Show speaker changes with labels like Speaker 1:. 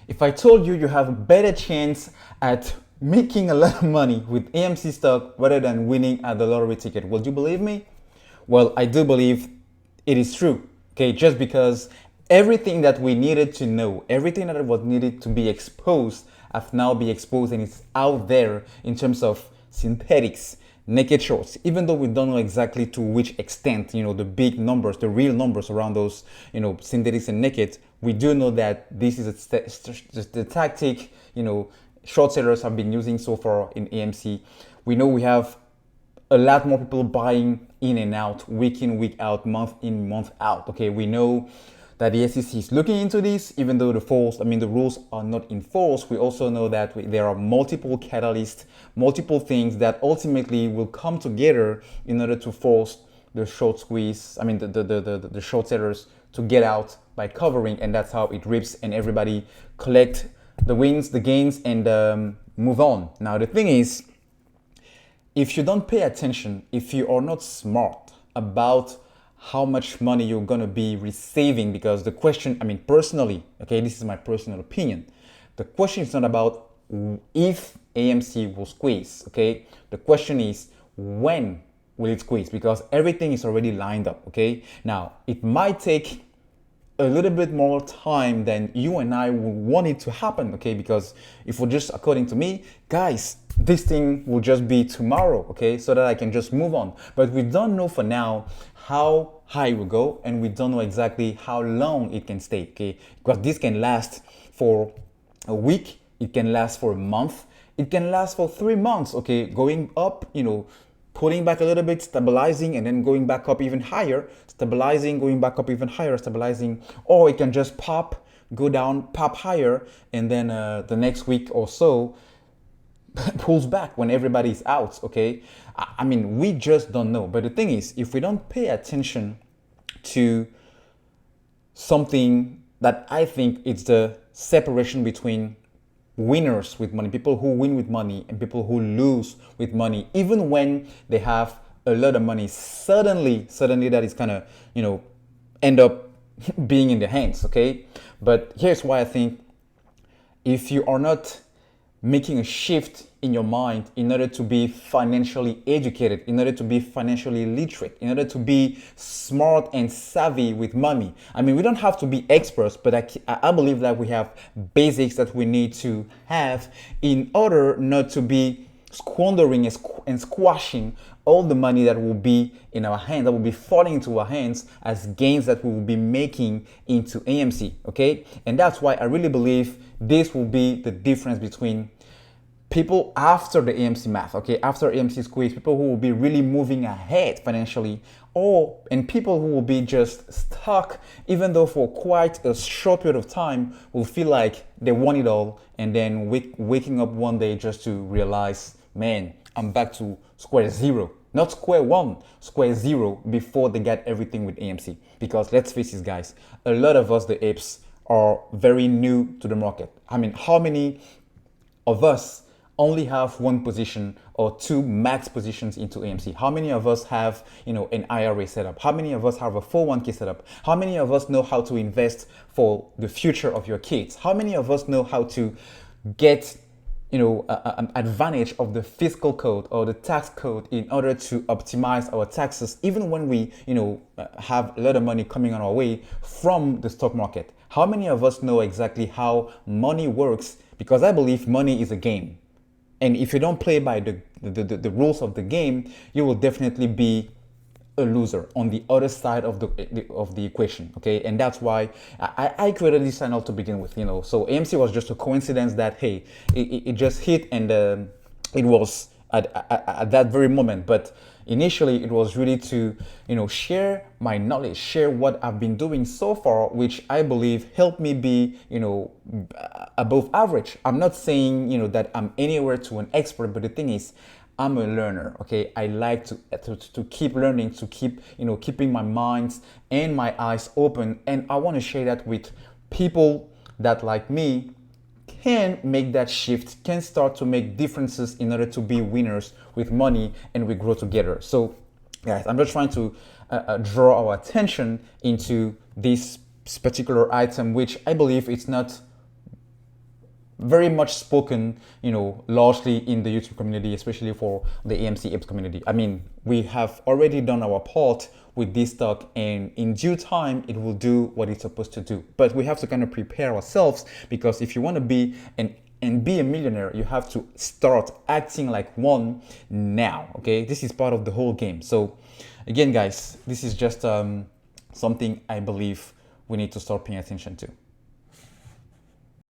Speaker 1: If I told you you have a better chance at making a lot of money with AMC stock rather than winning at the lottery ticket, would you believe me? Well, I do believe it is true. Okay, just because everything that we needed to know, everything that was needed to be exposed, have now been exposed and it's out there in terms of synthetics, naked shorts. Even though we don't know exactly to which extent, the big numbers, the real numbers around those, synthetics and naked, we do know that this is the tactic, short sellers have been using so far in AMC. We know we have a lot more people buying in and out, week in, week out, month in, month out. Okay, we know that the SEC is looking into this, even though the rules are not enforced. We also know that there are multiple catalysts, multiple things that ultimately will come together in order to force the short squeeze, the short sellers to get out by covering, and that's how it rips and everybody collect the wins, the gains, and move on. Now, the thing is, if you don't pay attention, if you are not smart about how much money you're gonna be receiving, because the question, personally, okay, this is my personal opinion. The question is not about if AMC will squeeze, okay? The question is when will it squeeze, because everything is already lined up, okay? Now, it might take a little bit more time than you and I would want it to happen, okay? Because if we're just according to me, guys, this thing will just be tomorrow, okay? So that I can just move on. But we don't know for now how high it will go, and we don't know exactly how long it can stay, okay? Because this can last for a week, it can last for a month, it can last for 3 months, okay? Going up, pulling back a little bit, stabilizing, and then going back up even higher, stabilizing, going back up even higher, stabilizing, or it can just pop, go down, pop higher, and then the next week or so pulls back when everybody's out, okay? We just don't know. But the thing is, if we don't pay attention to something that I think it's the separation between winners with money, people who win with money, and people who lose with money, even when they have a lot of money, suddenly that is kind of, end up being in the hands, okay? But here's why I think if you are not making a shift in your mind in order to be financially educated, in order to be financially literate, in order to be smart and savvy with money. We don't have to be experts, but I believe that we have basics that we need to have in order not to be squandering and squashing all the money that will be in our hands, that will be falling into our hands as gains that we will be making into AMC, okay? And that's why I really believe this will be the difference between people after the AMC math, okay, after AMC squeeze, people who will be really moving ahead financially, and people who will be just stuck, even though for quite a short period of time, will feel like they won it all, and then waking up one day just to realize, man, I'm back to square zero. Not square one, square zero before they get everything with AMC. Because let's face it, guys, a lot of us, the apes, are very new to the market. How many of us only have one position or two max positions into AMC? How many of us have, an IRA setup? How many of us have a 401k setup? How many of us know how to invest for the future of your kids? How many of us know how to get, an advantage of the fiscal code or the tax code in order to optimize our taxes, even when we, have a lot of money coming on our way from the stock market? How many of us know exactly how money works? Because I believe money is a game. And if you don't play by the rules of the game, you will definitely be a loser on the other side of the equation, okay? And that's why I created this channel to begin with, So AMC was just a coincidence that, hey, it just hit, and it was at that very moment. But initially, it was really to, share my knowledge, share what I've been doing so far, which I believe helped me be, above average. I'm not saying, that I'm anywhere to an expert, but the thing is, I'm a learner, okay? I like to keep learning, to keep, keeping my mind and my eyes open. And I want to share that with people that, like me, can make that shift, can start to make differences in order to be winners with money, and we grow together. So, guys, I'm just trying to draw our attention into this particular item, which I believe it's not very much spoken, largely in the YouTube community, especially for the AMC Apes community. I mean, we have already done our part with this stock, and in due time it will do what it's supposed to do. But we have to kind of prepare ourselves, because if you want to be be a millionaire, you have to start acting like one now. Okay, this is part of the whole game. So again, guys, this is just something I believe we need to start paying attention to.